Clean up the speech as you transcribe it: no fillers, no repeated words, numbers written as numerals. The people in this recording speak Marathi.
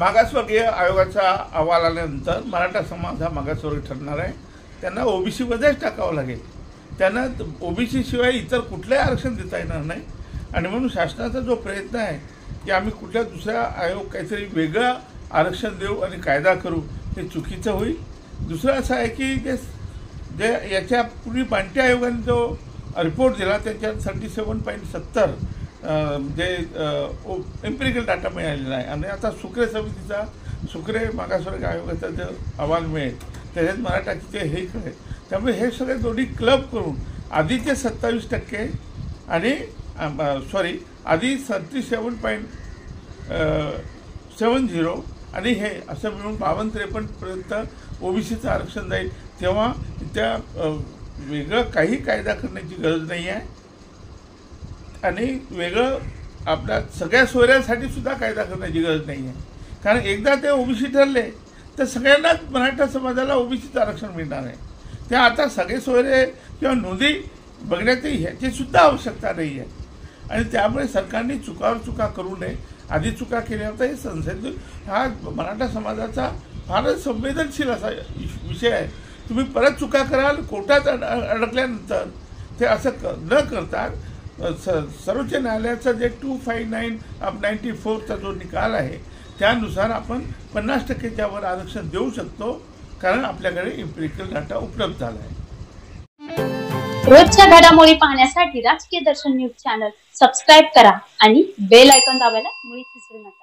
मागासवर्गीय आयोगाचा अहवाल आल्यानंतर मराठा समाज हा मागासवर्ग ठरणार आहे। त्यांना ओबीसीमध्येच टाकावं लागेल। त्यांना ओबीसी शिवाय इतर कुठलंही आरक्षण देता येणार नाही आणि म्हणून शासनाचा जो प्रयत्न आहे की आम्ही कुठल्या दुसऱ्या आयोग काहीतरी वेगळं आरक्षण देऊ आणि कायदा करू, हे चुकीचं होईल। दुसरं असं आहे की जे याच्यापूर्वी बांटी आयोगाने जो रिपोर्ट दिला त्याच्यात 37.70 जे एम्पिरिकल डाटा मिळालेला आहे आणि आता सुक्रे समितीचा सुक्रे मागासवर्ग आयोगाचा जो अहवाल मिळेल त्याच्यात मराठाचे हे कळेल। त्यामुळे हे सगळे दोन्ही क्लब करून आधीचे 27% आणि आधी 37.70 आणि हे असं मिळून 52-53 पर्यंत ओबीसीचं आरक्षण जाईल। तेव्हा त्या वेगळं काही कायदा करण्याची गरज नाही आहे आणि वेगळं आपल्या सगळ्या सोयऱ्यांसाठी सुद्धा कायदा करण्याची गरज नाही आहे। कारण एकदा ते ओबीसी ठरले तर सगळ्यांनाच मराठा समाजाला ओबीसीचं आरक्षण मिळणार आहे। त्या आता सगळे सोयरे किंवा नोंदी बघण्याची ह्याची सुद्धा आवश्यकता नाही आहे आणि त्यामुळे सरकारने चुकावर चुका करू नये। आधी चुका केल्या होत्या, हे संसद हा मराठा समाजाचा फारच संवेदनशील असा विषय आहे। तुम्ही परत चुका कराल, कोर्टात अडकल्यानंतर ते असं न करता सर्वोच्च न्यायालयाचा जे 259/94चा जो निकाल आहे त्यानुसार आपण 50%च्या वर आरक्षण देऊ शकतो, कारण आपल्याकडे एम्पिरिकल डाटा उपलब्ध झाला आहे। रोजच्या घडामोडी पाहण्यासाठी राजकीय दर्शन न्यूज चॅनल सबस्क्राइब करा आणि बेल आयकॉन दाबायला मुळीच विसरू नका।